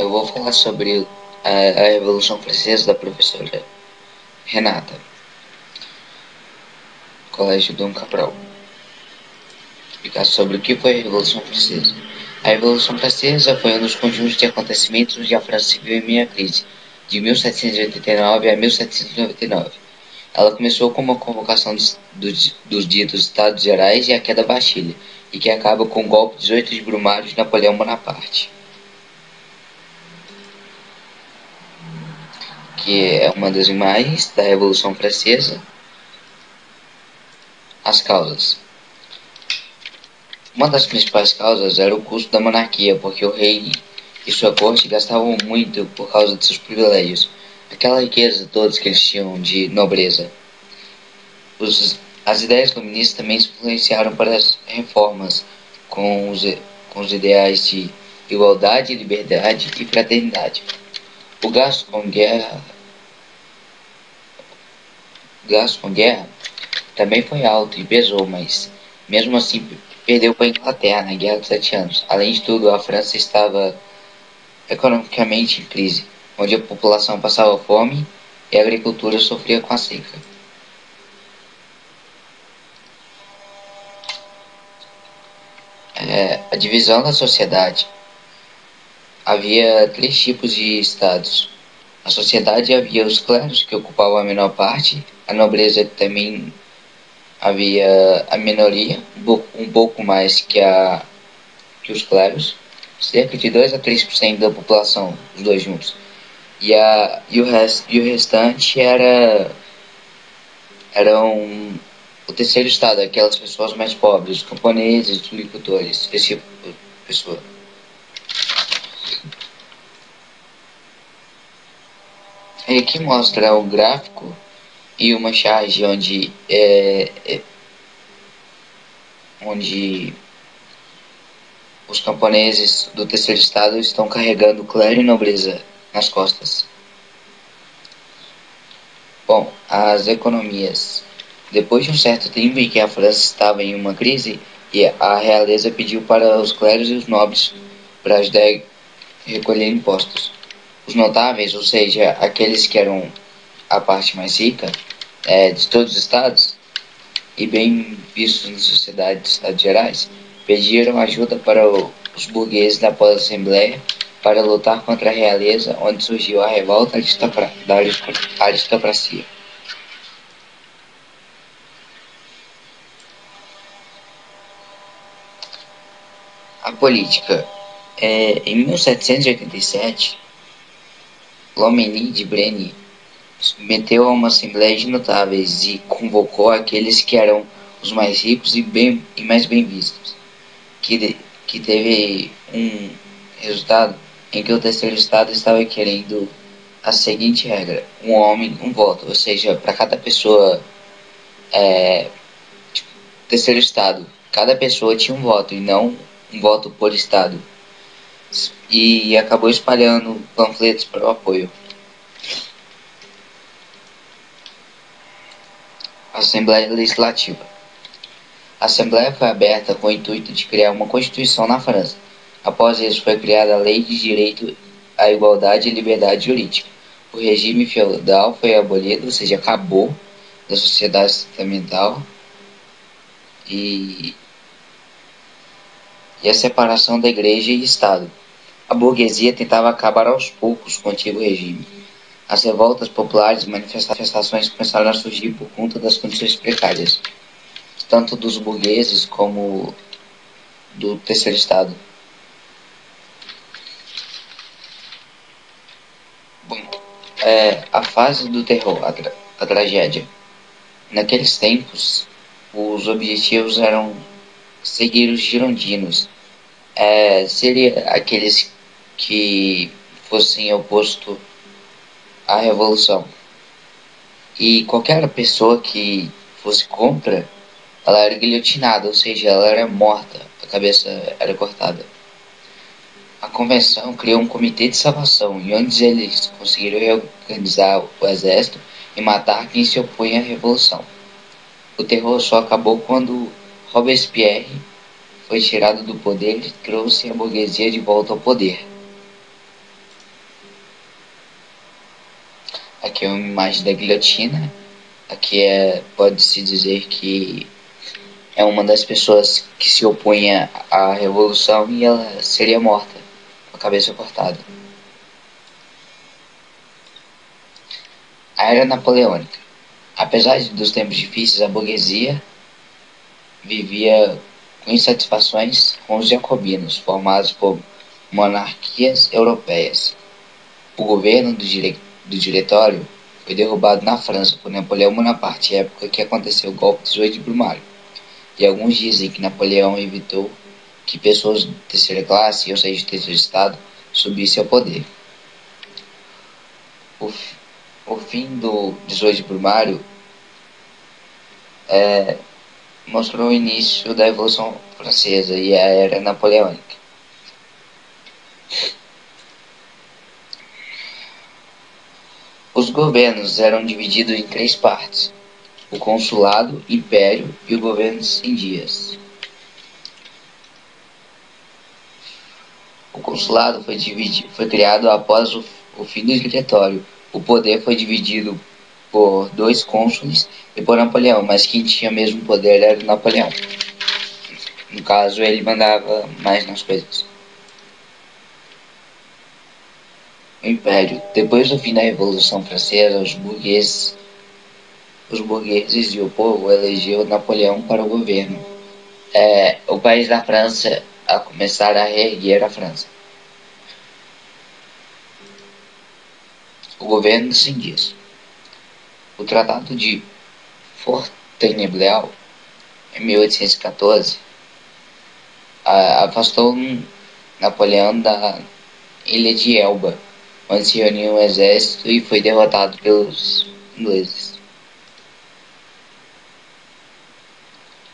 eu vou falar sobre a Revolução Francesa da professora Renata, Colégio Dom Cabral. Explicar sobre o que foi a Revolução Francesa. A Revolução Francesa foi um dos conjuntos de acontecimentos onde a França se viu em meia crise, de 1789 a 1799. Ela começou com uma convocação dos ditos Estados Gerais e a queda da Bastilha, e que acaba com o golpe 18 de Brumário de Napoleão Bonaparte, que é uma das imagens da Revolução Francesa. As causas. Uma das principais causas era o custo da monarquia, porque o rei e sua corte gastavam muito por causa de seus privilégios, aquela riqueza toda que eles tinham de nobreza. As ideias comunistas também se influenciaram para as reformas com os ideais de igualdade, liberdade e fraternidade. O gasto com guerra também foi alto e pesou, mas mesmo assim perdeu para a Inglaterra na Guerra dos 7 Anos. Além de tudo, a França estava economicamente em crise, onde a população passava fome e a agricultura sofria com a seca. A divisão da sociedade. Havia 3 tipos de estados. Na sociedade havia os clérigos, que ocupavam a menor parte, a nobreza também havia a minoria, um pouco mais que os clérigos, cerca de 2 a 3% da população, os dois juntos. E o restante eram o terceiro estado, aquelas pessoas mais pobres, os camponeses, os agricultores, esse tipo de pessoa. E aqui mostra o gráfico e uma charge onde os camponeses do terceiro estado estão carregando clero e nobreza nas costas. Bom, as economias. Depois de um certo tempo em que a França estava em uma crise, e a realeza pediu para os clérigos e os nobres para ajudar a recolher impostos. Os notáveis, ou seja, aqueles que eram a parte mais rica de todos os estados e bem vistos na sociedade dos Estados Gerais, pediram ajuda para os burgueses da pós-assembleia para lutar contra a realeza, onde surgiu a revolta da aristocracia. A política. Em 1787, Loménie de Broglie submeteu a uma assembleia de notáveis e convocou aqueles que eram os mais ricos e mais bem vistos, que teve um resultado em que o terceiro estado estava querendo a seguinte regra: um homem, um voto, ou seja, para cada pessoa, terceiro estado, cada pessoa tinha um voto e não um voto por estado, e acabou espalhando panfletos para o apoio. Assembleia Legislativa. A Assembleia foi aberta com o intuito de criar uma Constituição na França. Após isso, foi criada a Lei de Direito à Igualdade e Liberdade Jurídica. O regime feudal foi abolido, ou seja, acabou da sociedade estamental, e a separação da Igreja e Estado. A burguesia tentava acabar aos poucos com o antigo regime. As revoltas populares e manifestações começaram a surgir por conta das condições precárias, tanto dos burgueses como do terceiro estado. Bom, a fase do terror, a tragédia. Naqueles tempos, os objetivos eram seguir os girondinos. Seria aqueles que fossem oposto à revolução. E qualquer pessoa que fosse contra, ela era guilhotinada, ou seja, ela era morta, a cabeça era cortada. A convenção criou um comitê de salvação, e onde eles conseguiram reorganizar o exército e matar quem se opunha à revolução. O terror só acabou quando Robespierre foi tirado do poder e trouxe a burguesia de volta ao poder. Aqui é uma imagem da guilhotina. Aqui pode-se dizer que é uma das pessoas que se opunha à revolução e ela seria morta, com a cabeça cortada. A Era Napoleônica. Apesar dos tempos difíceis, a burguesia vivia com insatisfações com os jacobinos, formados por monarquias europeias. O governo do diretório foi derrubado na França por Napoleão Bonaparte, época que aconteceu o golpe de 18 de Brumário. E alguns dizem que Napoleão evitou que pessoas de terceira classe, ou seja, de terceiro estado, subissem ao poder. O fim do 18 de Brumário mostrou o início da Revolução Francesa e a Era Napoleônica. Os governos eram divididos em três partes: o consulado, império e o governo sem dias. O consulado foi criado após o fim do diretório. O poder foi dividido por dois cônsules e por Napoleão, mas quem tinha mesmo poder era o Napoleão. No caso, ele mandava mais nas coisas. O Império. Depois do fim da Revolução Francesa, os burgueses e o povo elegeu Napoleão para o governo. O país da França a começar a reerguer a França. O governo dos indígenas. O Tratado de Fontainebleau, em 1814, afastou Napoleão da ilha de Elba, onde se reuniu um exército e foi derrotado pelos ingleses.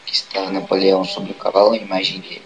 Aqui está Napoleão sobre o cavalo, a imagem dele.